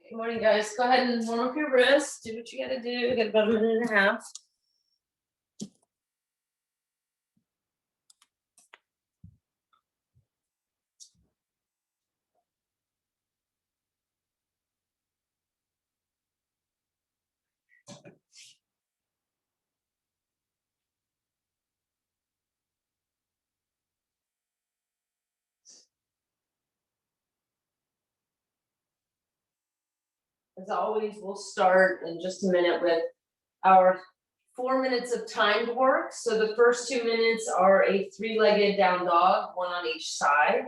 Good morning, guys. Go ahead and warm up your wrists. Do what you gotta do. Get about a minute and a half. As always, we'll start in just a minute with our 4 minutes of timed work. So the first 2 minutes are a 3-legged down dog, one on each side.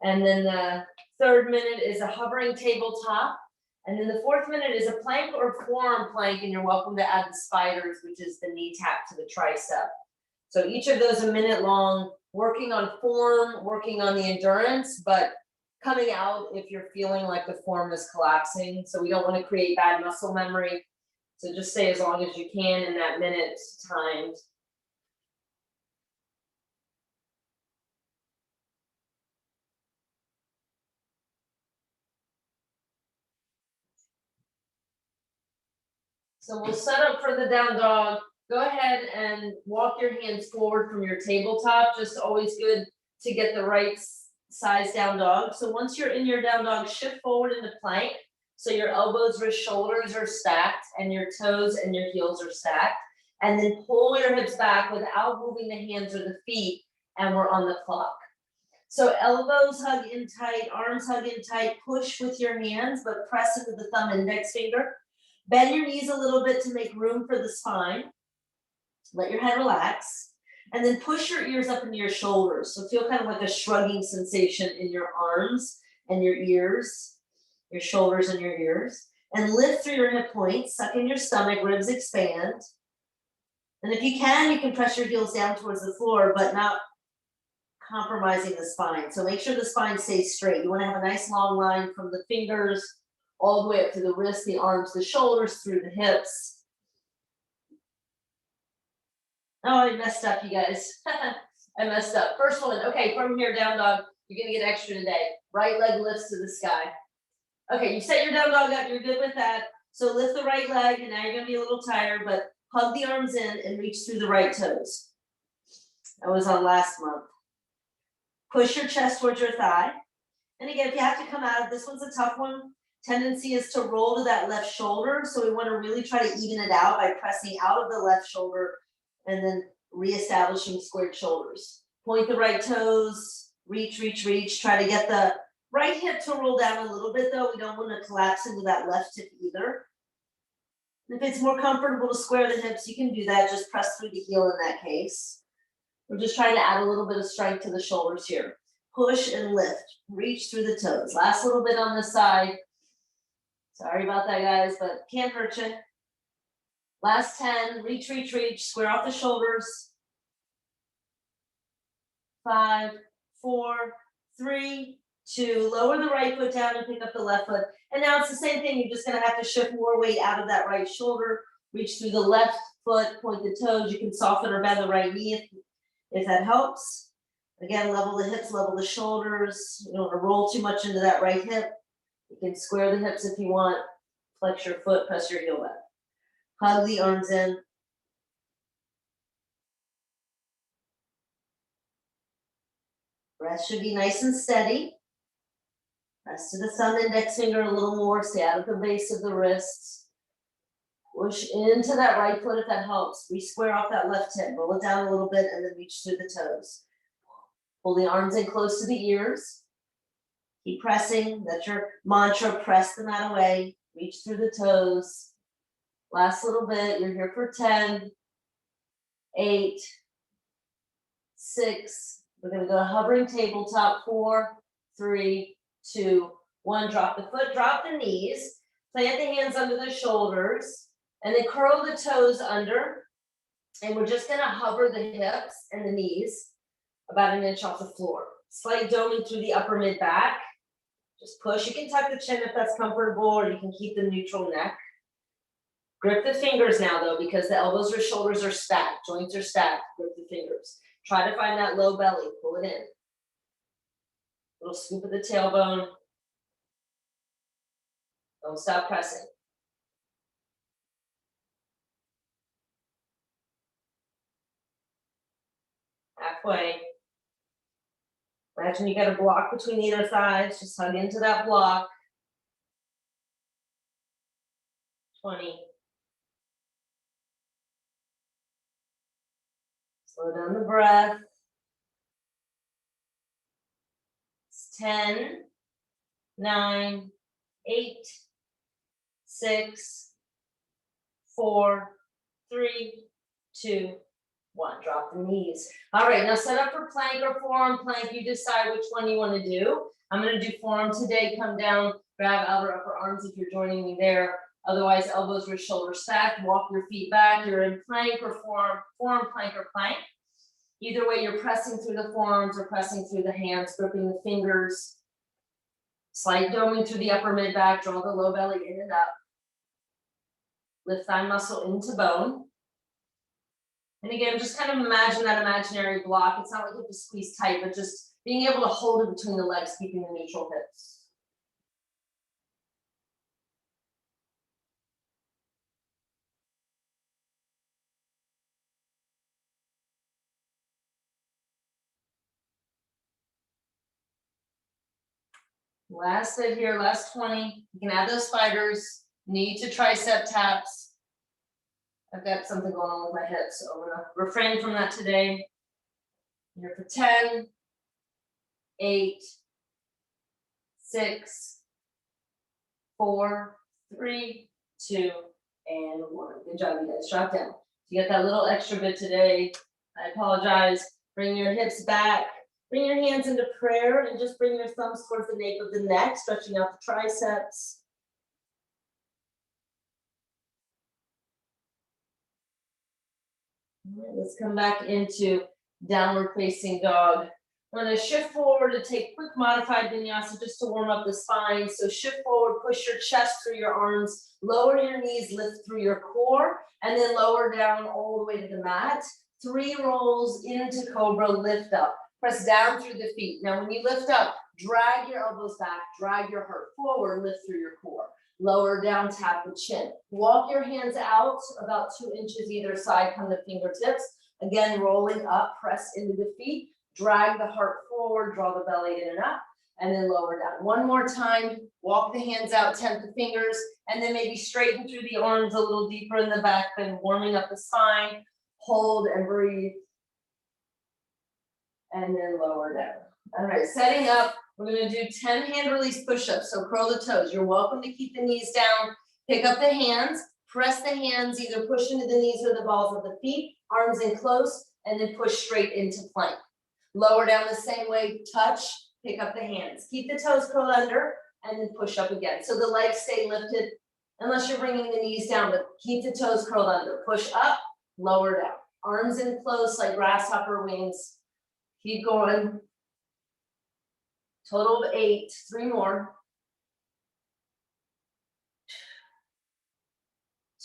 And then the third minute is a hovering tabletop. And then the fourth minute is a plank or forearm plank, and you're welcome to add the spiders, which is the knee tap to the tricep. So each of those a minute long, working on form, working on the endurance, but coming out if you're feeling like the form is collapsing. So we don't want to create bad muscle memory. So just stay as long as you can in that minute timed. So we'll set up for the down dog. Go ahead and walk your hands forward from your tabletop. Just always good to get the right size down dog. So once you're in your down dog, shift forward into plank. So your elbows, wrists, shoulders are stacked, and your toes and your heels are stacked. And then pull your hips back without moving the hands or the feet, and we're on the clock. So elbows hug in tight, arms hug in tight, push with your hands, but press into the thumb and index finger. Bend your knees a little bit to make room for the spine. Let your head relax. And then push your ears up into your shoulders. So feel kind of like a shrugging sensation in your arms and your ears, your shoulders and your ears. And lift through your hip points, suck in your stomach, ribs expand. And if you can press your heels down towards the floor, but not compromising the spine. So make sure the spine stays straight. You want to have a nice long line from the fingers all the way up to the wrists, the arms, the shoulders, through the hips. Oh, I messed up, you guys. I messed up. First one. Okay, from here, down dog. You're going to get extra today. Right leg lifts to the sky. Okay, you set your down dog up. You're good with that. So lift the right leg, and now you're going to be a little tired, but hug the arms in and reach through the right toes. That was on last month. Push your chest towards your thigh. And again, if you have to come out of this, one's a tough one. Tendency is to roll to that left shoulder. So we want to really try to even it out by pressing out of the left shoulder and then reestablishing squared shoulders. Point the right toes, reach, reach, reach. Try to get the right hip to roll down a little bit though. We don't want to collapse into that left hip either. If it's more comfortable to square the hips, you can do that. Just press through the heel in that case. We're just trying to add a little bit of strength to the shoulders here. Push and lift, reach through the toes. Last little bit on this side. Sorry about that, guys, but can't hurt you. Last 10, reach, reach, reach, square off the shoulders. 5, 4, 3, 2, lower the right foot down and pick up the left foot. And now it's the same thing. You're just gonna have to shift more weight out of that right shoulder, reach through the left foot, point the toes. You can soften or bend the right knee if that helps. Again, level the hips, level the shoulders. You don't want to roll too much into that right hip. You can square the hips if you want. Flex your foot, press your heel back. Hug the arms in. Breath should be nice and steady. Press to the thumb index finger a little more. Stay out of the base of the wrists. Push into that right foot if that helps. Re-square off that left hip. Roll it down a little bit and then reach through the toes. Pull the arms in close to the ears. Keep pressing. That's your mantra. Press the mat away. Reach through the toes. Last little bit. You're here for 10, 8, 6. We're going to go hovering tabletop. 4, 3, 2, 1. Drop the foot. Drop the knees. Plant the hands under the shoulders. And then curl the toes under. And we're just going to hover the hips and the knees about an inch off the floor. Slight doming through the upper mid back. Just push. You can tuck the chin if that's comfortable, or you can keep the neutral neck. Grip the fingers now though, because the elbows or shoulders are stacked. Joints are stacked. Grip the fingers. Try to find that low belly. Pull it in. Little scoop of the tailbone. Don't stop pressing. Halfway. Imagine you got a block between either thighs, just hug into that block. 20. Slow down the breath. It's 10, 9, 8, 6, 4, 3, 2, 1. Drop the knees. All right, now set up for plank or forearm plank. You decide which one you want to do. I'm going to do forearm today. Come down, grab outer upper arms if you're joining me there. Otherwise, elbows or shoulders stacked. Walk your feet back. You're in plank or forearm plank or plank. Either way, you're pressing through the forearms or pressing through the hands, gripping the fingers. Slight doming through the upper mid back. Draw the low belly in and up. Lift thigh muscle into bone. And again, just kind of imagine that imaginary block. It's not like you have to squeeze tight, but just being able to hold it between the legs, keeping the neutral hips. Last set here, last 20. You can add those spiders, knee to tricep taps. I've got something going on with my hips, so I'm gonna refrain from that today. Here for 10, 8, 6, 4, 3, 2, and 1. Good job, you guys. Drop down. You got that little extra bit today. I apologize. Bring your hips back. Bring your hands into prayer and just bring your thumbs towards the nape of the neck, stretching out the triceps. All right, let's come back into downward facing dog. I'm going to shift forward to take quick modified vinyasa just to warm up the spine. So shift forward, push your chest through your arms, lower your knees, lift through your core, and then lower down all the way to the mat. 3 rolls into cobra, lift up. Press down through the feet. Now, when you lift up, drag your elbows back, drag your heart forward, lift through your core. Lower down, tap the chin. Walk your hands out about 2 inches either side, come to fingertips. Again, rolling up, press into the feet, drag the heart forward, draw the belly in and up, and then lower down. One more time, walk the hands out, temp the fingers, and then maybe straighten through the arms a little deeper in the back, then warming up the spine. Hold and breathe. And then lower down. All right, setting up, we're gonna do 10 hand release push-ups. So curl the toes. You're welcome to keep the knees down. Pick up the hands, press the hands, either push into the knees or the balls of the feet, arms in close, and then push straight into plank. Lower down the same way, touch, pick up the hands. Keep the toes curled under, and then push up again. So the legs stay lifted, unless you're bringing the knees down, but keep the toes curled under. Push up, lower down. Arms in close like grasshopper wings. Keep going. Total of 8, 3 more.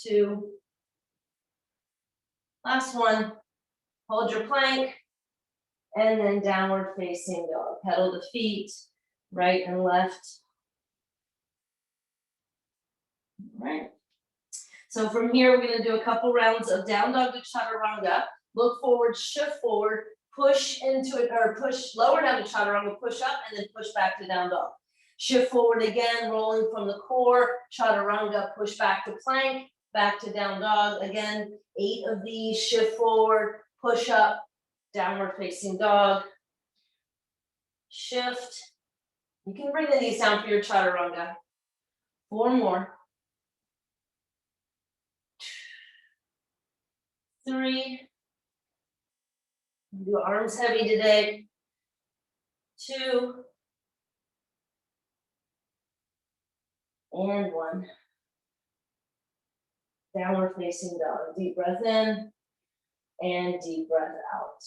2. Last one. Hold your plank. And then downward facing dog. Pedal the feet, right and left. All right. So from here, we're going to do a couple rounds of down dog to chaturanga. Look forward, shift forward. Push into it, or push lower down to chaturanga, push up, and then push back to down dog. Shift forward again, rolling from the core, chaturanga, push back to plank, back to down dog. Again, 8 of these, shift forward, push up, downward facing dog. Shift. You can bring the knees down for your chaturanga. 4 more. 3. Do arms heavy today. 2. And 1. Downward facing dog. Deep breath in and deep breath out.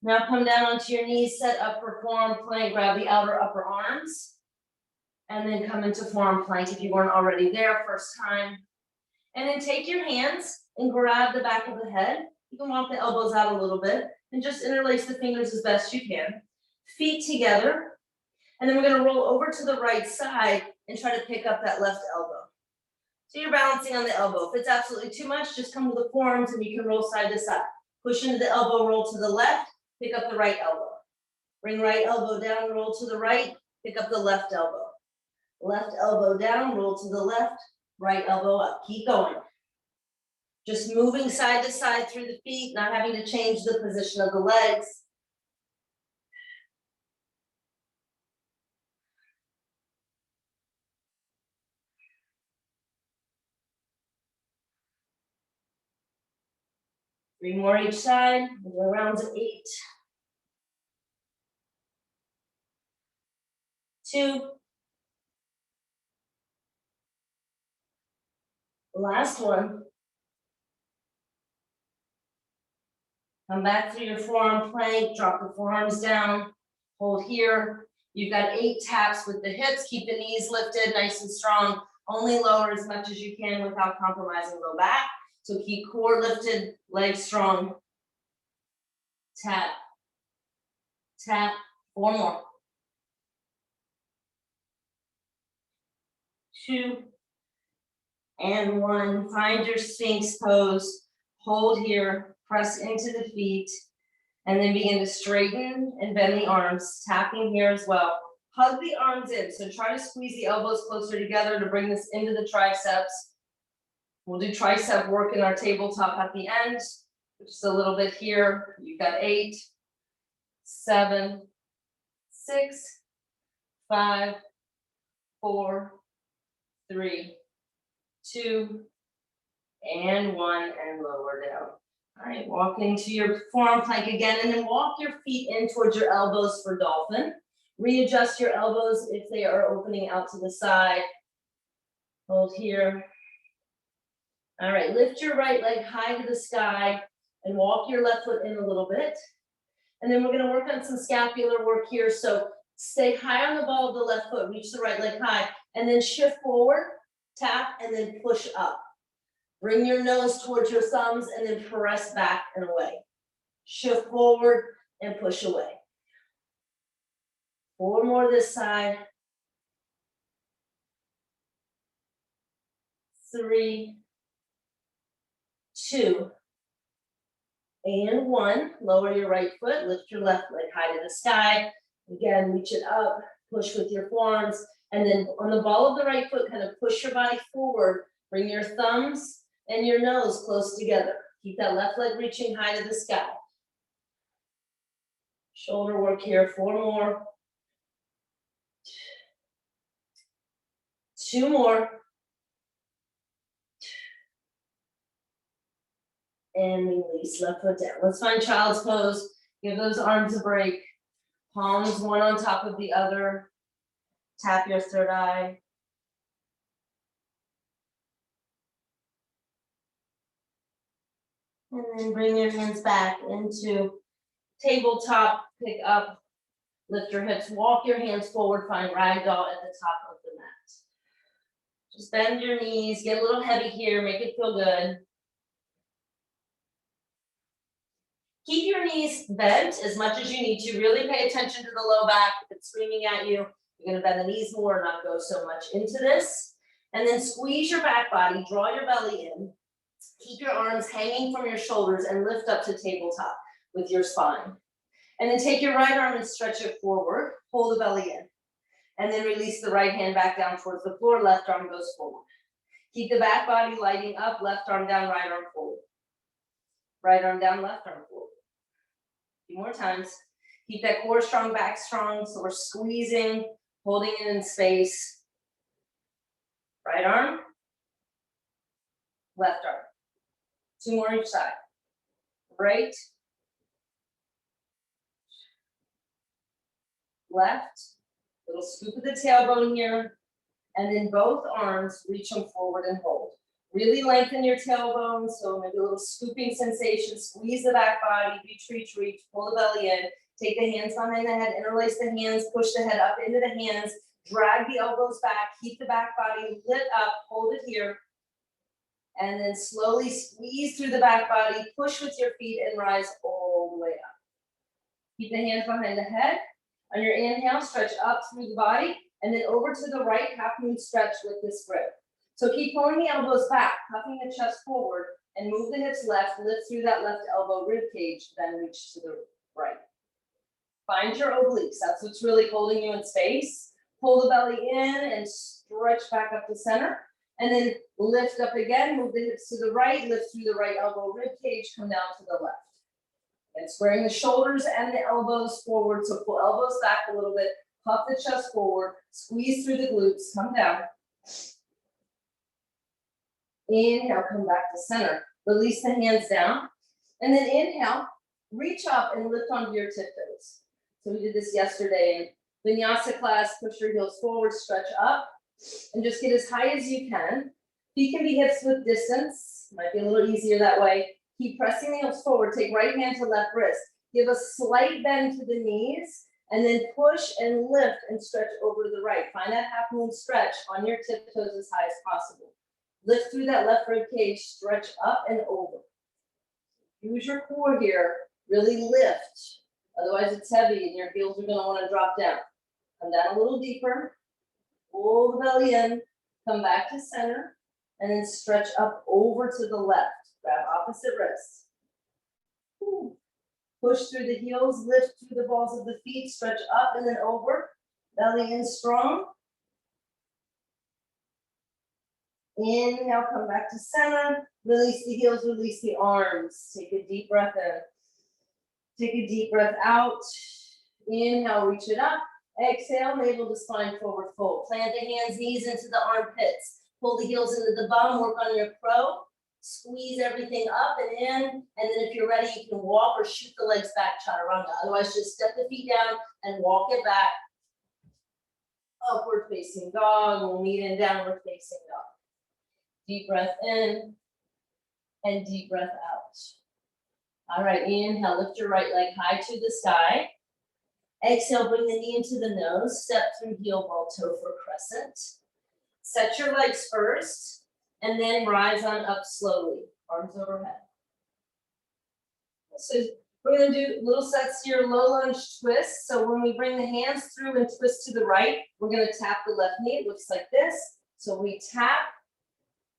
Now come down onto your knees, set up for forearm plank, grab the outer upper arms, and then come into forearm plank if you weren't already there first time. And then take your hands and grab the back of the head. You can walk the elbows out a little bit and just interlace the fingers as best you can. Feet together. And then we're going to roll over to the right side. and try to pick up that left elbow. So you're balancing on the elbow. If it's absolutely too much, just come to the forearms and you can roll side to side. Push into the elbow, roll to the left, pick up the right elbow. Bring right elbow down, roll to the right, pick up the left elbow. Left elbow down, roll to the left, right elbow up. Keep going. Just moving side to side through the feet, not having to change the position of the legs. Three more each side, we'll go rounds of 8. 2. Last one. Come back through your forearm plank, drop the forearms down, hold here. You've got 8 taps with the hips, keep the knees lifted nice and strong. Only lower as much as you can without compromising low back. So keep core lifted, legs strong. Tap, tap, 4 more. 2 and 1. Find your Sphinx pose. Hold here, press into the feet, and then begin to straighten and bend the arms, tapping here as well. Hug the arms in, so try to squeeze the elbows closer together to bring this into the triceps. We'll do tricep work in our tabletop at the end, just a little bit here. You've got 8, 7, 6, 5, 4, 3, 2, and 1, and lower down. All right, walk into your forearm plank again, and then walk your feet in towards your elbows for dolphin. Readjust your elbows if they are opening out to the side. Hold here. All right, lift your right leg high to the sky and walk your left foot in a little bit. And then we're gonna work on some scapular work here. So stay high on the ball of the left foot, reach the right leg high, and then shift forward, tap, and then push up. Bring your nose towards your thumbs and then press back and away. Shift forward and push away. 4 more this side. 3, 2, and 1. Lower your right foot, lift your left leg high to the sky. Again, reach it up, push with your forearms, and then on the ball of the right foot, kind of push your body forward. Bring your thumbs and your nose close together. Keep that left leg reaching high to the sky. Shoulder work here, 4 more. 2 more. And release, left foot down. Let's find child's pose. Give those arms a break. Palms one on top of the other. Tap your third eye. And then bring your hands back into tabletop, pick up, lift your hips, walk your hands forward, find ragdoll at the top of the mat. Just bend your knees, get a little heavy here, make it feel good. Keep your knees bent as much as you need to. Really pay attention to the low back. If it's screaming at you, you're gonna bend the knees more, not go so much into this. And then squeeze your back body, draw your belly in. Keep your arms hanging from your shoulders and lift up to tabletop with your spine. And then take your right arm and stretch it forward, pull the belly in. And then release the right hand back down towards the floor, left arm goes forward. Keep the back body lighting up, left arm down, right arm forward. Right arm down, left arm forward. A few more times. Keep that core strong, back strong, so we're squeezing, holding it in space. Right arm, left arm. 2 more each side. Right, left, little scoop of the tailbone here, and then both arms reach them forward and hold. Really lengthen your tailbone, so maybe a little scooping sensation, squeeze the back body, reach, reach, reach, pull the belly in, take the hands behind the head, interlace the hands, push the head up into the hands, drag the elbows back, keep the back body lit up, hold it here, and then slowly squeeze through the back body, push with your feet and rise all the way up. Keep the hands behind the head. On your inhale, stretch up through the body. and then over to the right, half moon stretch with this grip. So keep pulling the elbows back, puffing the chest forward, and move the hips left, lift through that left elbow rib cage, then reach to the right. Find your obliques, that's what's really holding you in space. Pull the belly in and stretch back up to center, and then lift up again, move the hips to the right, lift through the right elbow rib cage, come down to the left. And squaring the shoulders and the elbows forward, so pull elbows back a little bit, puff the chest forward, squeeze through the glutes, come down. Inhale, come back to center. Release the hands down. And then inhale, reach up and lift onto your tiptoes. So we did this yesterday in vinyasa class. Push your heels forward, stretch up, and just get as high as you can. Feet can be hips with distance. Might be a little easier that way. Keep pressing the heels forward. Take right hand to left wrist. Give a slight bend to the knees, and then push and lift and stretch over to the right. Find that half moon stretch on your tiptoes as high as possible. Lift through that left rib cage, stretch up and over. Use your core here, really lift. Otherwise it's heavy and your heels are gonna wanna drop down. Come down a little deeper, pull the belly in, come back to center, and then stretch up over to the left. Grab opposite wrist. Push through the heels, lift through the balls of the feet, stretch up and then over. Belly in strong. Inhale, come back to center. Release the heels, release the arms. Take a deep breath in. Take a deep breath out. Inhale, reach it up. Exhale, navel to spine forward fold. Plant the hands, knees into the armpits. Pull the heels into the bum, work on your crow. Squeeze everything up and in. And then if you're ready, you can walk or shoot the legs back, chaturanga. Otherwise, just step the feet down and walk it back. Upward facing dog. We'll meet in downward facing dog. Deep breath in and deep breath out. All right, inhale, lift your right leg high to the sky. Exhale, bring the knee into the nose, step through heel ball toe for crescent. Set your legs first, and then rise on up slowly, arms overhead. So we're gonna do little sets here, low lunge twist. So when we bring the hands through and twist to the right, we're gonna tap the left knee, it looks like this. So we tap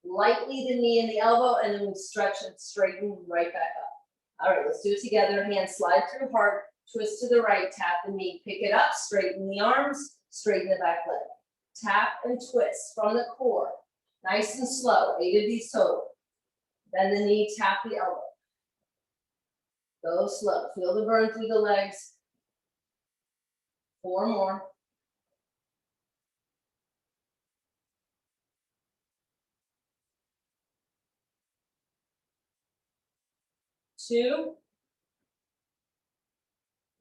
lightly the knee and the elbow, and then we stretch and straighten right back up. All right, let's do it together. Hands slide through heart, twist to the right, tap the knee, pick it up, straighten the arms, straighten the back leg. Tap and twist from the core, nice and slow, 8 of these total. Bend the knee, tap the elbow. Go slow, feel the burn through the legs. 4 more. 2.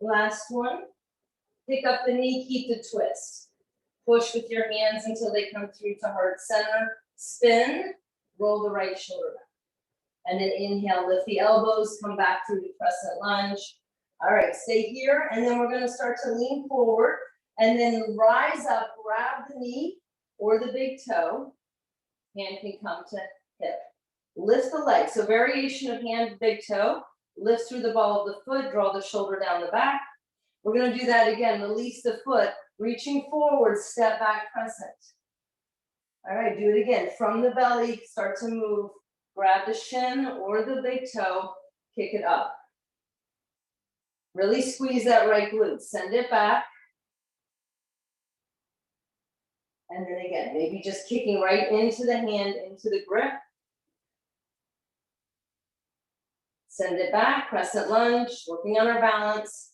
Last one. Pick up the knee, keep the twist. Push with your hands until they come through to heart center. Spin, roll the right shoulder back. And then inhale, lift the elbows, come back through the crescent lunge. All right, stay here, and then we're gonna start to lean forward, and then rise up, grab the knee or the big toe. Hand can come to hip. Lift the leg, so variation of hand, big toe. Lift through the ball of the foot, draw the shoulder down the back. We're gonna do that again, release the foot, reaching forward, step back, crescent. All right, do it again. From the belly, start to move. Grab the shin or the big toe, kick it up. Really squeeze that right glute, send it back. And then again, maybe just kicking right into the hand, into the grip. Send it back, crescent lunge, working on our balance.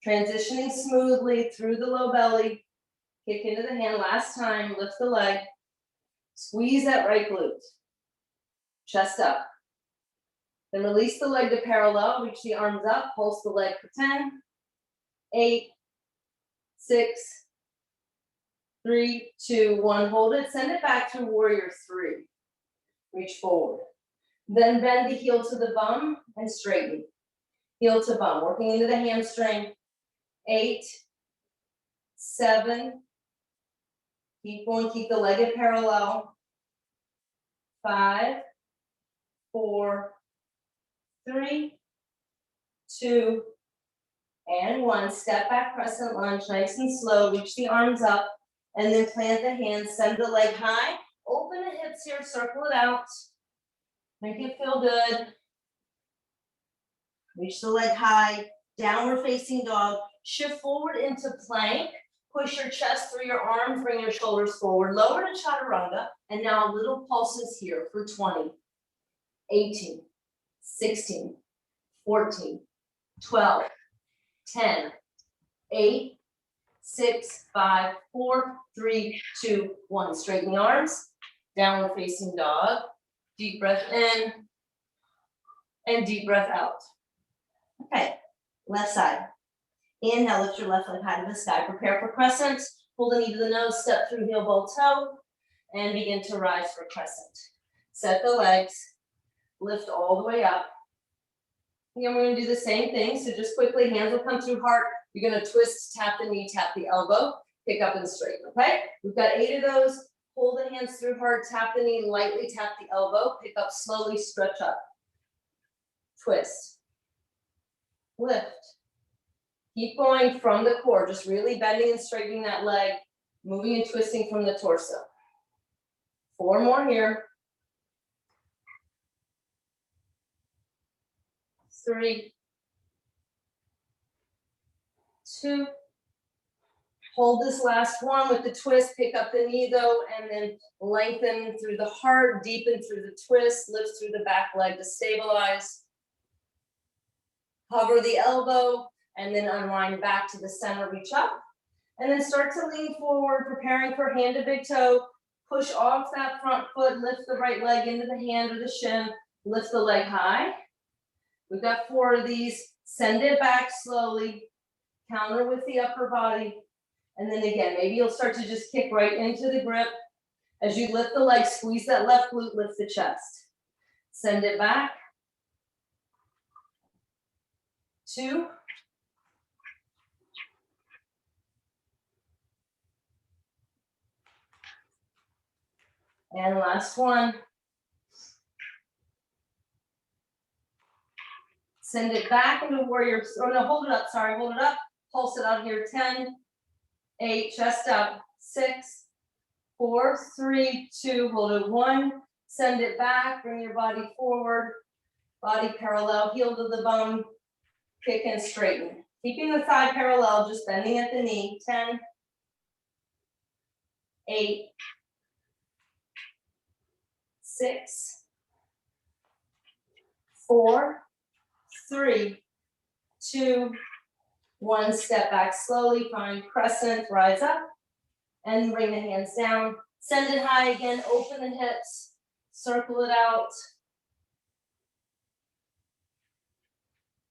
Transitioning smoothly through the low belly. Kick into the hand, last time, lift the leg. Squeeze that right glute. Chest up. Then release the leg to parallel, reach the arms up, pulse the leg for 10, 8, 6, 3, 2, 1, hold it, send it back to warrior 3. Reach forward. Then bend the heel to the bum and straighten. Heel to bum, working into the hamstring. 8, 7, keep going, keep the leg in parallel. 5, 4, 3, 2, and 1. Step back, crescent lunge, nice and slow. Reach the arms up. And then plant the hands, send the leg high, open the hips here, circle it out. Make it feel good. Reach the leg high, downward facing dog. Shift forward into plank. Push your chest through your arms, bring your shoulders forward. Lower to chaturanga. And now little pulses here for 20, 18, 16, 14, 12, 10, 8, 6, 5, 4, 3, 2, 1. Straighten the arms. Downward facing dog. Deep breath in and deep breath out. Okay, left side. Inhale, lift your left leg high to the sky. Prepare for crescent. Pull the knee to the nose, step through heel, ball, toe, and begin to rise for crescent. Set the legs, lift all the way up. Again, we're gonna do the same thing. So just quickly, hands will come through heart. You're gonna twist, tap the knee, tap the elbow, pick up and straighten, okay? We've got 8 of those. Pull the hands through heart, tap the knee, lightly tap the elbow, pick up slowly, stretch up. Twist. Lift. Keep going from the core, just really bending and straightening that leg, moving and twisting from the torso. 4 more here. 3, 2. Hold this last one with the twist, pick up the knee though, and then lengthen through the heart, deepen through the twist, lift through the back leg to stabilize. Hover the elbow, and then unwind back to the center, reach up. And then start to lean forward, preparing for hand to big toe. Push off that front foot, lift the right leg into the hand or the shin, lift the leg high. We've got 4 of these. Send it back slowly, counter with the upper body. And then again, maybe you'll start to just kick right into the grip. As you lift the leg, squeeze that left glute, lift the chest. Send it back. 2. And last one. Send it back into warrior, or no, hold it up, sorry, hold it up. Pulse it out here, 10, 8, chest up, 6, 4, 3, 2, hold it, 1. Send it back, bring your body forward, body parallel, heel to the bone, kick and straighten. Keeping the thigh parallel, just bending at the knee, 10, 8, 6, 4, 3, 2, 1. Step back slowly, find crescent, rise up, and bring the hands down. Send it high again, open the hips, circle it out.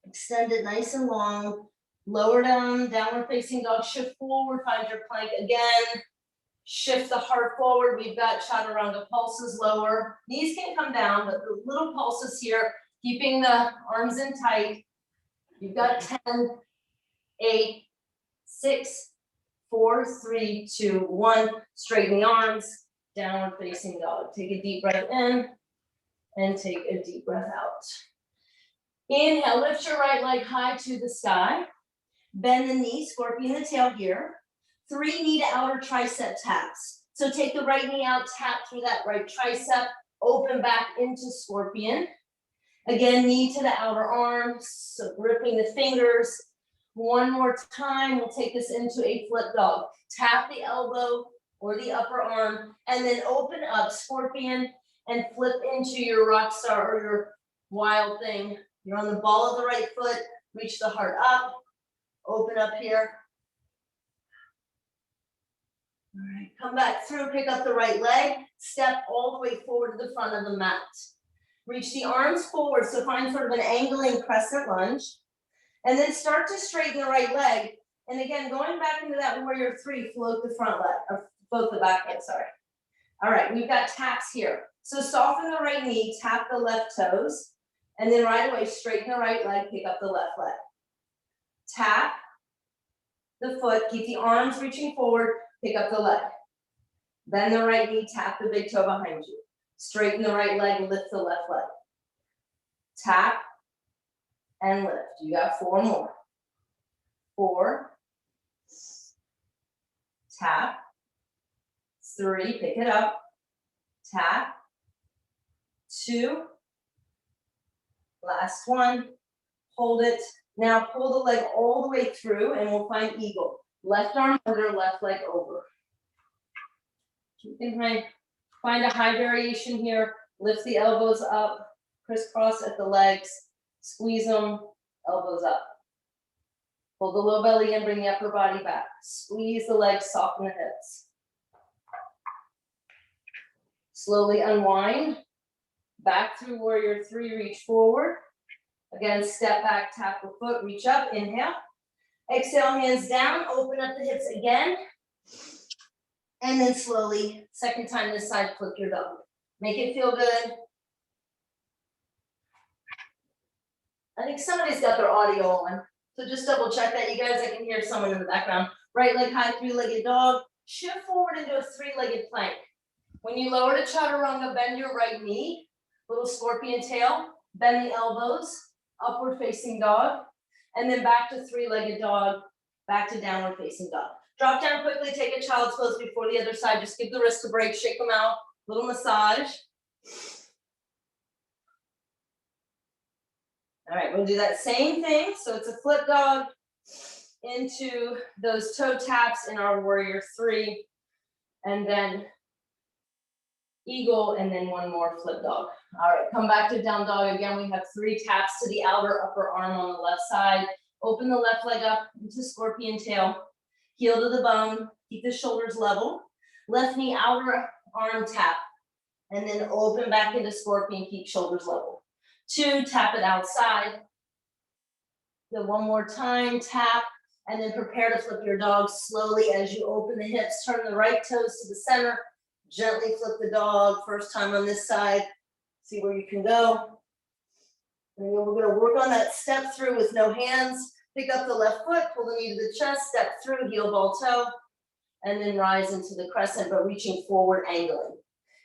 Extend it nice and long. Lower down, downward facing dog, shift forward, find your plank again. Shift the heart forward. We've got chaturanga pulses lower. Knees can come down, but the little pulses here, keeping the arms in tight. You've got 10, 8, 6, 4, 3, 2, 1. Straighten the arms, downward facing dog. Take a deep breath in and take a deep breath out. Inhale, lift your right leg high to the sky. Bend the knee, scorpion the tail here. 3 knee to outer tricep taps. So take the right knee out, tap through that right tricep, open back into scorpion. Again, knee to the outer arm, so gripping the fingers. One more time, we'll take this into a flip dog. Tap the elbow or the upper arm, and then open up scorpion and flip into your rock star or your wild thing. You're on the ball of the right foot, reach the heart up, open up here. All right, come back through, pick up the right leg, step all the way forward to the front of the mat. Reach the arms forward, so find sort of an angling crescent lunge. And then start to straighten the right leg. And again, going back into that warrior 3, float the front leg, or float the back leg, sorry. All right, we've got taps here. So soften the right knee, tap the left toes, and then right away, straighten the right leg, pick up the left leg. Tap the foot, keep the arms reaching forward, pick up the leg. Bend the right knee, tap the big toe behind you. Straighten the right leg, lift the left leg. Tap and lift. You got 4 more. 4. Tap 3, pick it up, tap, 2, last one, hold it. Now pull the leg all the way through and we'll find eagle. Left arm under, left leg over. You can find a high variation here. Lift the elbows up, crisscross at the legs, squeeze them, elbows up. Pull the low belly in, bring the upper body back. Squeeze the legs, soften the hips. Slowly unwind. Back through warrior 3, reach forward. Again, step back, tap the foot, reach up, inhale. Exhale, hands down, open up the hips again. And then slowly, second time this side, flip your dog. Make it feel good. I think somebody's got their audio on. So just double check that, you guys. I can hear someone in the background. Right leg high, 3-legged dog. Shift forward into a 3-legged plank. When you lower to chaturanga, bend your right knee. Little scorpion tail. Bend the elbows. Upward facing dog. And then back to 3-legged dog. Back to downward facing dog. Drop down quickly, take a child's pose before the other side. Just give the wrist a break, shake them out. Little massage. All right, we'll do that same thing. So it's a flip dog into those toe taps in our warrior 3. And then eagle, and then one more flip dog. All right, come back to down dog. Again, we have 3 taps to the outer upper arm on the left side. Open the left leg up into scorpion tail. Heel to the bone, keep the shoulders level. Left knee outer arm tap. And then open back into scorpion, keep shoulders level. 2, tap it outside. Then one more time, tap. And then prepare to flip your dog slowly as you open the hips. Turn the right toes to the center. Gently flip the dog. First time on this side. See where you can go. And then we're going to work on that step through with no hands. Pick up the left foot, pull the knee to the chest, step through, heel ball toe, and then rise into the crescent, but reaching forward, angling.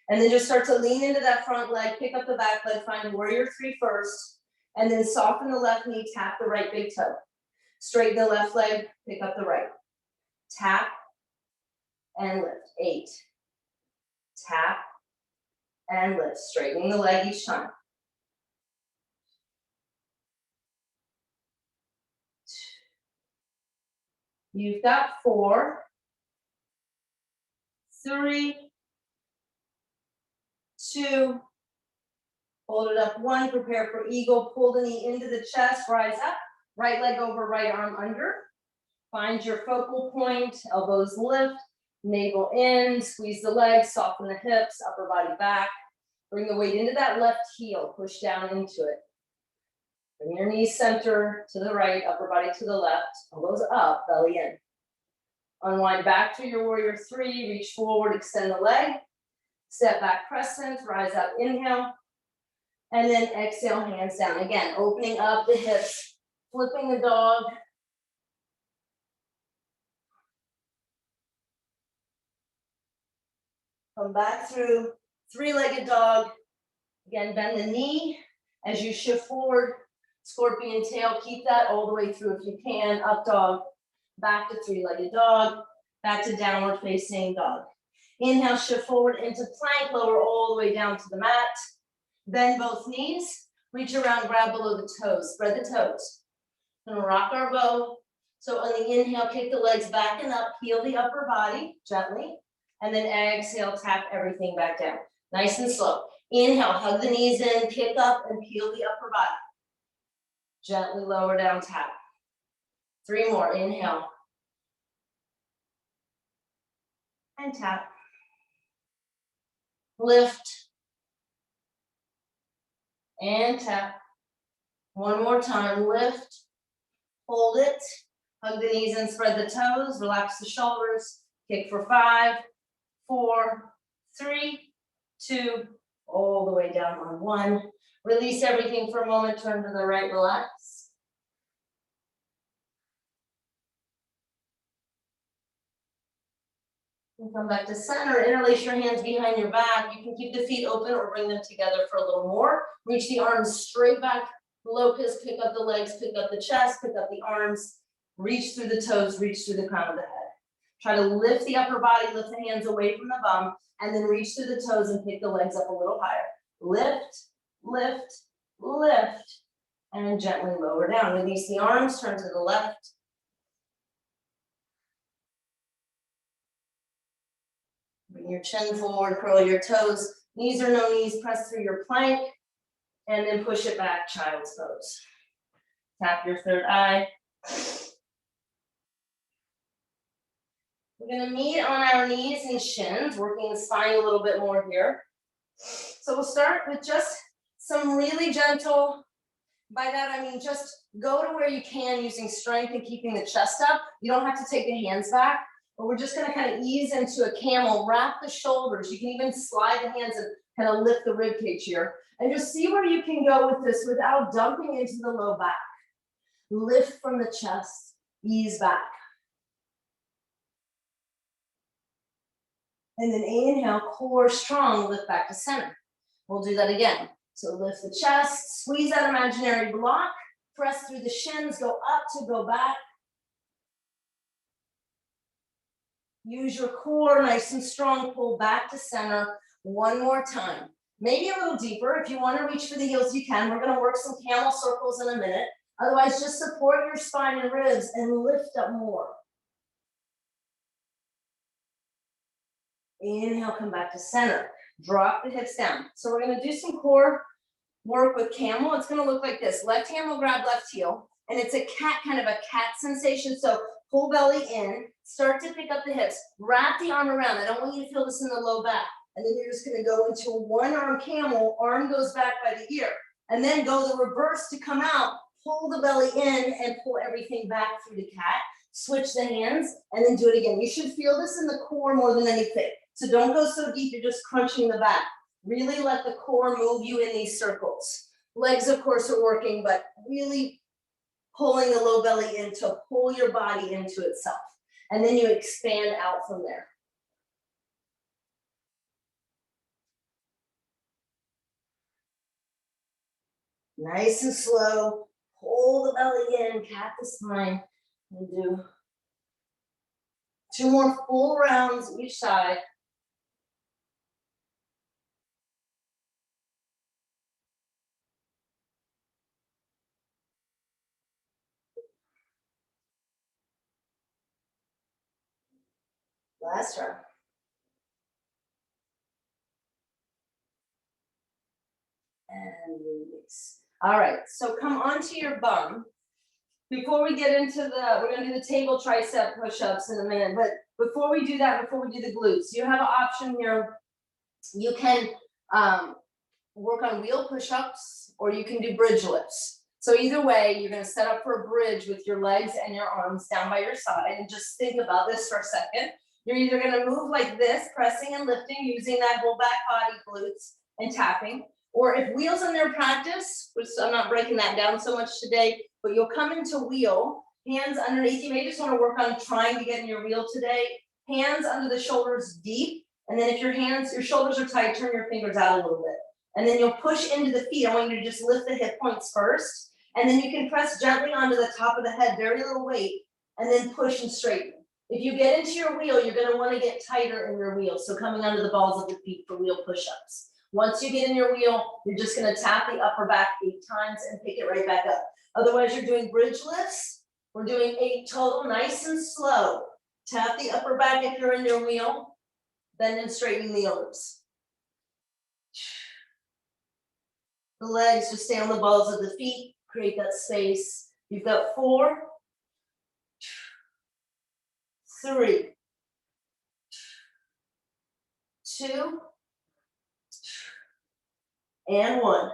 And then just start to lean into that front leg, pick up the back leg, find warrior 3 first, and then soften the left knee, tap the right big toe. Straighten the left leg, pick up the right. Tap and lift. 8. Tap and lift, straightening the leg each time. 2. You've got 4, 3, 2, hold it up, 1, prepare for eagle, pull the knee into the chest, rise up, right leg over, right arm under. Find your focal point, elbows lift, navel in, squeeze the legs, soften the hips, upper body back. Bring the weight into that left heel, push down into it. Bring your knees center to the right, upper body to the left, elbows up, belly in. Unwind back to your warrior 3, reach forward, extend the leg. Step back crescent, rise up, inhale. And then exhale, hands down. Again, opening up the hips, flipping the dog. Come back through, 3-legged dog. Again, bend the knee as you shift forward. Scorpion tail, keep that all the way through if you can. Up dog, back to 3-legged dog, back to downward facing dog. Inhale, shift forward into plank, lower all the way down to the mat. Bend both knees, reach around, grab below the toes, spread the toes. Gonna rock our bow. So on the inhale, kick the legs back and up, heel the upper body gently, and then exhale, tap everything back down. Nice and slow. Inhale, hug the knees in, kick up and peel the upper body. Gently lower down, tap. 3 more, inhale. And tap. Lift. And tap. One more time, lift. Hold it. Hug the knees and spread the toes. Relax the shoulders. Kick for 5, 4, 3, 2, all the way down on 1. Release everything for a moment, turn to the right, relax. And come back to center, interlace your hands behind your back. You can keep the feet open or bring them together for a little more. Reach the arms straight back, locust, pick up the legs, pick up the chest, pick up the arms, reach through the toes, reach through the crown of the head. Try to lift the upper body, lift the hands away from the bum, and then reach through the toes and pick the legs up a little higher. Lift, lift, lift, and gently lower down. Release the arms, turn to the left. Bring your chin forward, curl your toes. Knees or no knees, press through your plank, and then push it back, child's pose. Tap your third eye. We're gonna meet on our knees and shins, working the spine a little bit more here. So we'll start with just some really gentle, by that I mean just go to where you can using strength and keeping the chest up. You don't have to take the hands back, but we're just gonna kind of ease into a camel, wrap the shoulders. You can even slide the hands and kind of lift the rib cage here. And just see where you can go with this without dumping into the low back. Lift from the chest, ease back. And then inhale, core strong, lift back to center. We'll do that again. So lift the chest, squeeze that imaginary block, press through the shins, go up to go back. Use your core nice and strong, pull back to center. One more time. Maybe a little deeper. If you want to reach for the heels, you can. We're going to work some camel circles in a minute. Otherwise, just support your spine and ribs and lift up more. Inhale, come back to center. Drop the hips down. So we're going to do some core work with camel. It's going to look like this. Left hand will grab left heel. And it's a cat, kind of a cat sensation. So pull belly in. Start to pick up the hips. Wrap the arm around. I don't want you to feel this in the low back. And then you're just going to go into a one-arm camel. Arm goes back by the ear. And then go the reverse to come out. Pull the belly in and pull everything back through the cat. Switch the hands and then do it again. You should feel this in the core more than anything. So don't go so deep, you're just crunching the back. Really let the core move you in these circles. Legs, of course, are working, but really pulling the low belly in to pull your body into itself. And then you expand out from there. Nice and slow. Pull the belly in, cat the spine. And do 2 more full rounds each side. Last round. And release. All right, so come onto your bum. Before we get into we're gonna do the table tricep push-ups in a minute, but before we do that, before we do the glutes, you have an option here. You can work on wheel push-ups or you can do bridge lifts. So either way, you're gonna set up for a bridge with your legs and your arms down by your side, and just think about this for a second. You're either gonna move like this, pressing and lifting, using that whole back body, glutes, and tapping. Or if wheels in their practice, which I'm not breaking that down so much today, but you'll come into wheel, hands underneath. You may just want to work on trying to get in your wheel today. Hands under the shoulders deep. And then if your shoulders are tight, turn your fingers out a little bit. And then you'll push into the feet. I want you to just lift the hip points first. And then you can press gently onto the top of the head, very little weight, and then push and straighten. If you get into your wheel, you're going to want to get tighter in your wheel. So coming under the balls of the feet for wheel push-ups. Once you get in your wheel, you're just going to tap the upper back 8 times and pick it right back up. Otherwise, you're doing bridge lifts. We're doing 8 total, nice and slow. Tap the upper back if you're in your wheel, bend and straighten the arms. The legs just stay on the balls of the feet, create that space. You've got 4, 3, 2, and 1.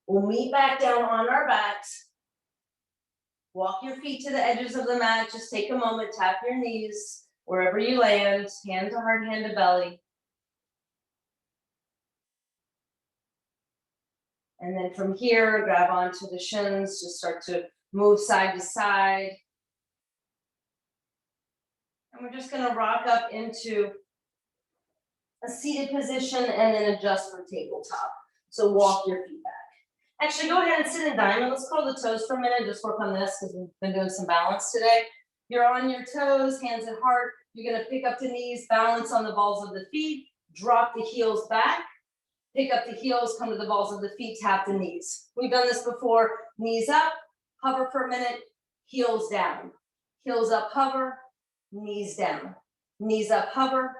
We'll meet back down on our backs. Walk your feet to the edges of the mat. Just take a moment, tap your knees wherever you land, hand to heart, hand to belly. And then from here, grab onto the shins, just start to move side to side. And we're just gonna rock up into a seated position and then adjust for tabletop. So walk your feet back. Actually, go ahead and sit in diamond. Let's curl the toes for a minute, just work on this because we've been doing some balance today. You're on your toes, hands at heart. You're gonna pick up the knees, balance on the balls of the feet, drop the heels back, pick up the heels, come to the balls of the feet, tap the knees. We've done this before. Knees up, hover for a minute, heels down. Heels up, hover, knees down. Knees up, hover,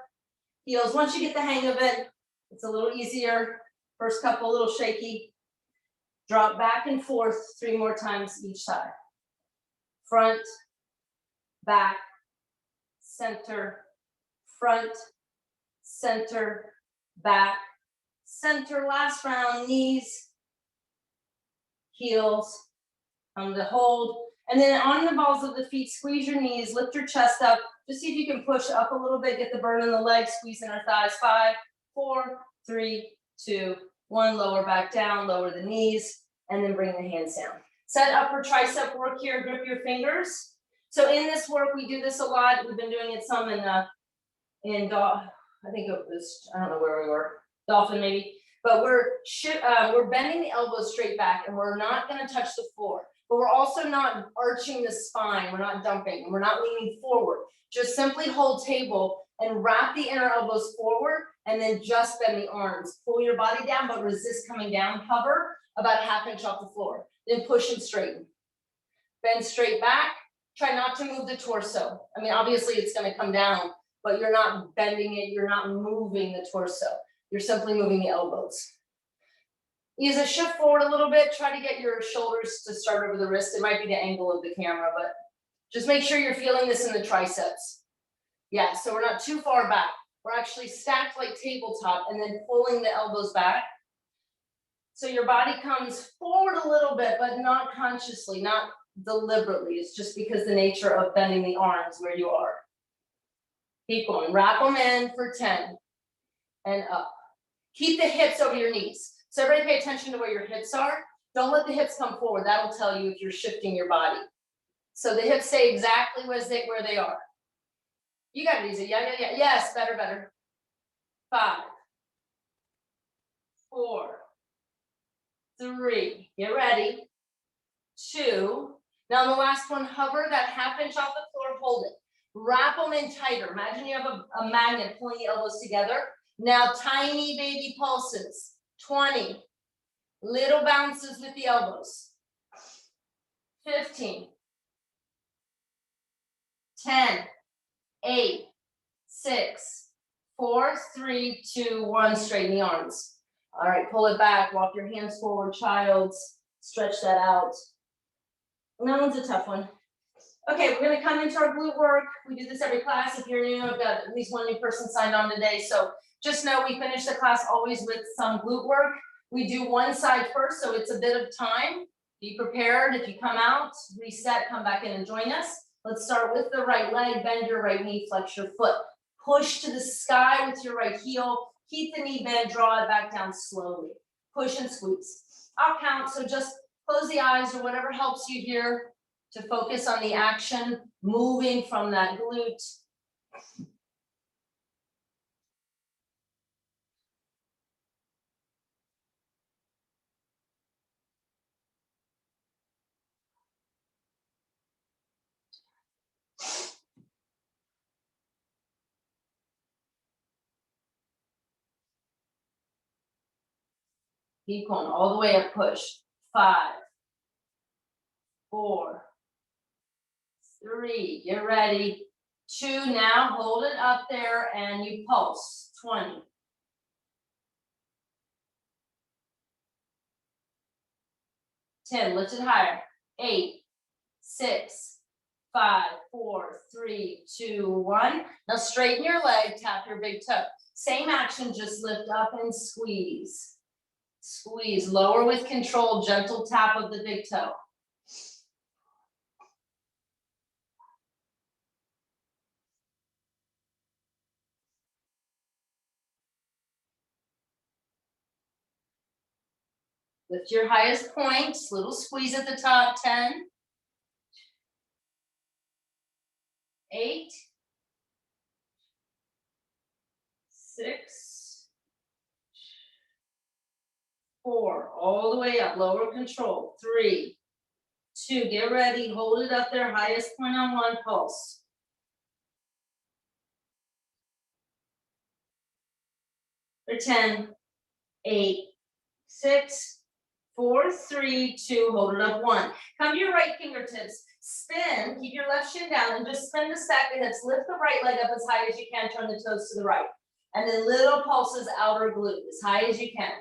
heels. Once you get the hang of it, it's a little easier. First couple, a little shaky. Drop back and forth 3 more times each side. Front, back, center, front, center, back, center. Last round, knees, heels, come to hold. And then on the balls of the feet, squeeze your knees, lift your chest up. Just see if you can push up a little bit, get the burn in the legs, squeeze in our thighs. 5, 4, 3, 2, 1. Lower back down, lower the knees, and then bring the hands down. Set upper tricep work here, grip your fingers. So in this work, we do this a lot. We've been doing it some I think it was, I don't know where we were, dolphin maybe. But we're bending the elbows straight back, and we're not gonna touch the floor. But we're also not arching the spine. We're not dumping, and we're not leaning forward. Just simply hold table and wrap the inner elbows forward, and then just bend the arms. Pull your body down, but resist coming down. Hover about a ½ inch off the floor. Then push and straighten. Bend straight back. Try not to move the torso. I mean, obviously it's gonna come down, but you're not bending it. You're not moving the torso. You're simply moving the elbows. Use a shift forward a little bit. Try to get your shoulders to start over the wrist. It might be the angle of the camera, but just make sure you're feeling this in the triceps. Yeah, so we're not too far back. We're actually stacked like tabletop and then pulling the elbows back. So your body comes forward a little bit, but not consciously, not deliberately. It's just because the nature of bending the arms where you are. Keep going. Wrap them in for 10 and up. Keep the hips over your knees. So everybody pay attention to where your hips are. Don't let the hips come forward. That'll tell you if you're shifting your body. So the hips stay exactly where they are. You got it, easy. Yeah. Yes, better. 5, 4, 3. Get ready. 2. Now on the last one, hover that ½ inch off the floor. Hold it. Wrap them in tighter. Imagine you have a magnet pulling the elbows together. Now tiny baby pulses. 20. Little bounces with the elbows. 15. 10. 8. 6. 4, 3, 2, 1. Straighten the arms. All right, pull it back. Walk your hands forward, child's. Stretch that out. And that one's a tough one. Okay, we're gonna come into our glute work. We do this every class. If you're new, I've got at least one new person signed on today. So just know we finish the class always with some glute work. We do one side first, so it's a bit of time. Be prepared. If you come out, reset, come back in and join us. Let's start with the right leg. Bend your right knee, flex your foot. Push to the sky with your right heel. Keep the knee bent, draw it back down slowly. Push and squeeze. I'll count, so just close the eyes or whatever helps you here to focus on the action, moving from that glute. Keep going all the way up, push. 5, 4, 3, you're ready. 2, now hold it up there and you pulse. 20. 10, lift it higher. 8, 6, 5, 4, 3, 2, 1. Now straighten your leg, tap your big toe. Same action, just lift up and squeeze. Squeeze, lower with control, gentle tap of the big toe. Lift your highest point, little squeeze at the top. 10, 8, 6, 4, all the way up, lower control. 3, 2, get ready, hold it up there, highest point on 1, pulse. For 10, 8, 6, 4, 3, 2, hold it up, 1. Come to your right fingertips, spin, keep your left shin down, and just spin the stack of hips, lift the right leg up as high as you can, turn the toes to the right. And then little pulses outer glute, as high as you can.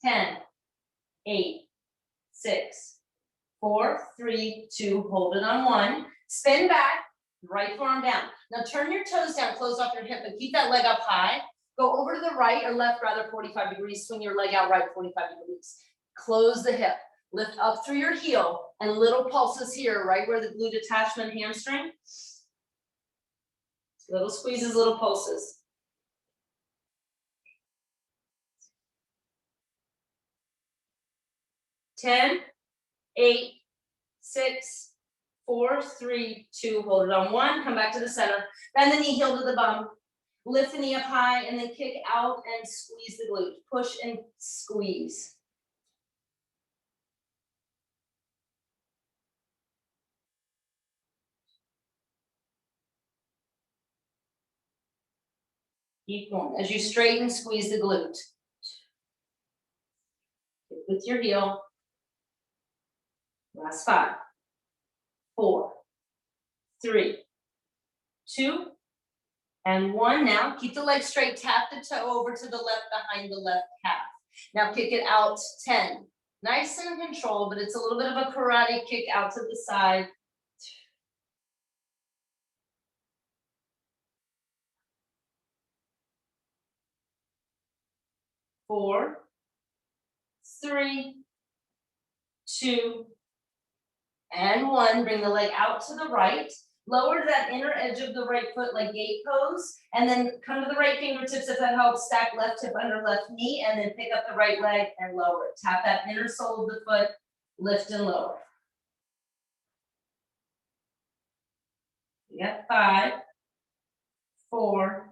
10, 8, 6, 4, 3, 2, hold it on 1. Spin back, right forearm down. Now turn your toes down, close off your hip, but keep that leg up high. Go over to the right or left, rather 45 degrees, swing your leg out right 45 degrees. Close the hip, lift up through your heel, and little pulses here, right where the glute attachment hamstring. Little squeezes, little pulses. 10, 8, 6, 4, 3, 2, hold it on 1, come back to the center, bend the knee heel to the bum, lift the knee up high, and then kick out and squeeze the glute, push and squeeze. Keep going, as you straighten, squeeze the glute. With your heel. Last 5, 4, 3, 2, and 1. Now keep the leg straight, tap the toe over to the left behind the left calf. Now kick it out 10. Nice and in control, but it's a little bit of a karate kick out to the side. 4, 3, 2, and 1. Bring the leg out to the right. Lower to that inner edge of the right foot like gate pose, and then come to the right fingertips if that helps. Stack left hip under left knee, and then pick up the right leg and lower it. Tap that inner sole of the foot, lift and lower. Yep, 5, 4,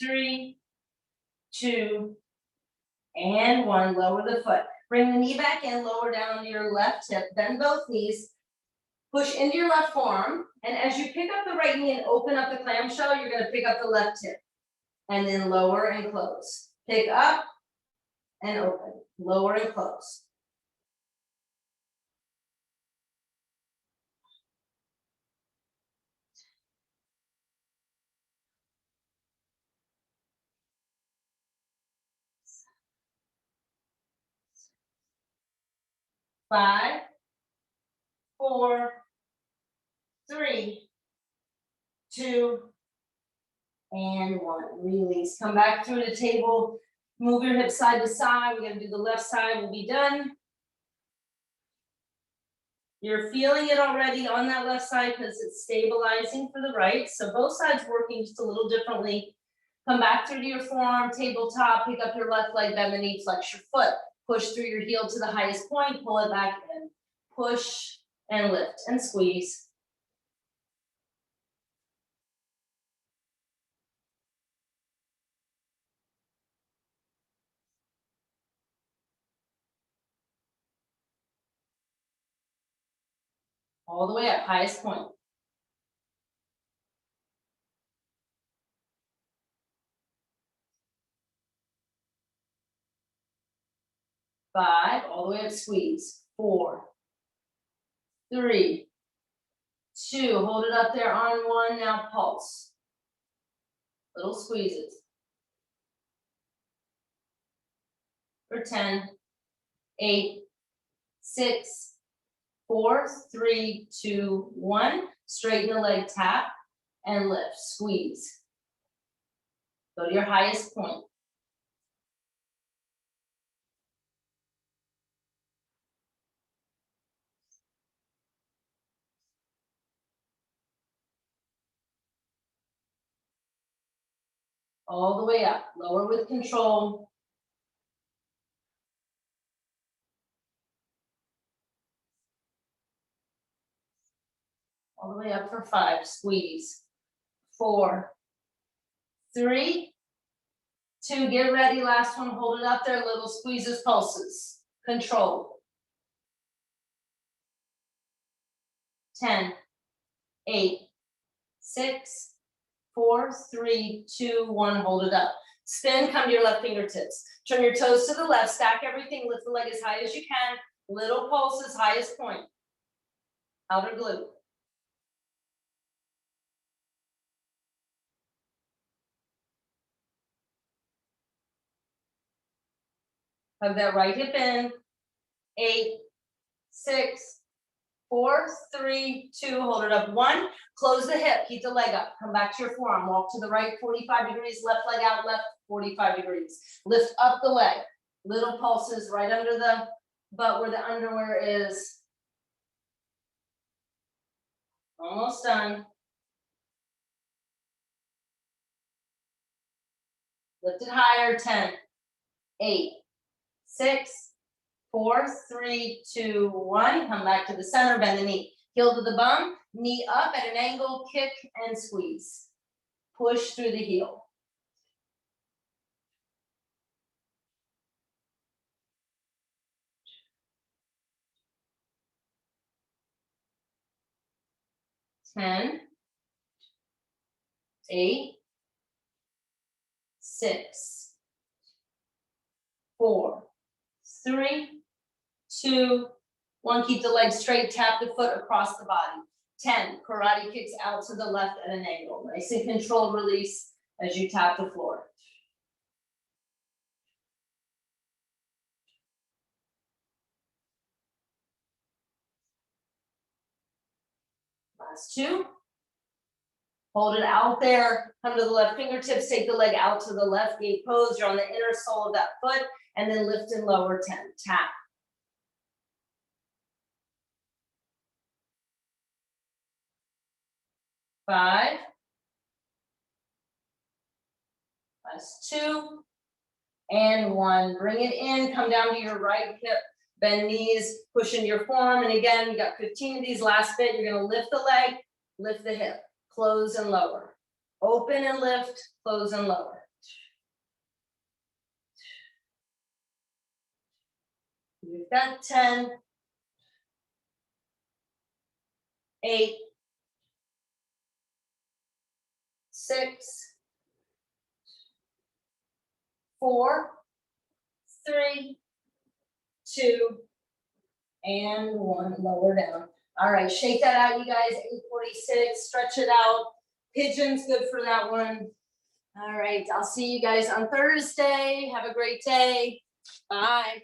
3, 2, and 1. Lower the foot. Bring the knee back in, lower down onto your left hip, bend both knees, push into your left forearm, and as you pick up the right knee and open up the clamshell, you're going to pick up the left hip, and then lower and close. Pick up and open, lower and close. Five, 4, 3, 2, and 1. Release. Come back through the table. Move your hips side to side. We're going to do the left side. We'll be done. You're feeling it already on that left side because it's stabilizing for the right. So both sides working just a little differently. Come back through to your forearm, tabletop, pick up your left leg, bend the knee, flex your foot. Push through your heel to the highest point, pull it back in. Push and lift and squeeze. All the way up, highest point. 5, all the way up, squeeze. 4, 3, 2, hold it up there on 1, now pulse. Little squeezes. For 10, 8, 6, 4, 3, 2, 1. Straighten the leg, tap and lift, squeeze. Go to your highest point. All the way up, lower with control. All the way up for 5, squeeze. 4, 3, 2, get ready, last one, hold it up there, little squeezes, pulses, control. 10, 8, 6, 4, 3, 2, 1, hold it up. Spin, come to your left fingertips. Turn your toes to the left, stack everything, lift the leg as high as you can. Little pulses, highest point. Outer glute. Hug that right hip in. 8, 6, 4, 3, 2, hold it up. 1, close the hip, keep the leg up. Come back to your forearm, walk to the right 45 degrees, left leg out, left 45 degrees. Lift up the leg. Little pulses right under the butt where the underwear is. Almost done. Lift it higher, 10, 8, 6, 4, 3, 2, 1. Come back to the center, bend the knee. Heel to the bum, knee up at an angle, kick and squeeze. Push through the heel. Ten, 8, 6, 4, 3, 2, 1. Keep the leg straight, tap the foot across the body. 10, karate kicks out to the left at an angle. Nice and controlled release as you tap the floor. Last 2. Hold it out there, come to the left fingertips, take the leg out to the left, gate pose. You're on the inner sole of that foot, and then lift and lower 10, tap. 5. Last 2. And 1. Bring it in, come down to your right hip, bend knees, push into your forearm. And again, you got 15 of these. Last bit, you're gonna lift the leg, lift the hip, close and lower. Open and lift, close and lower. You've got 10, 8, 6, 4, 3, 2, and 1. Lower down. All right, shake that out, you guys. 8:46. Stretch it out. Pigeon's good for that one. All right, I'll see you guys on Thursday. Have a great day. Bye.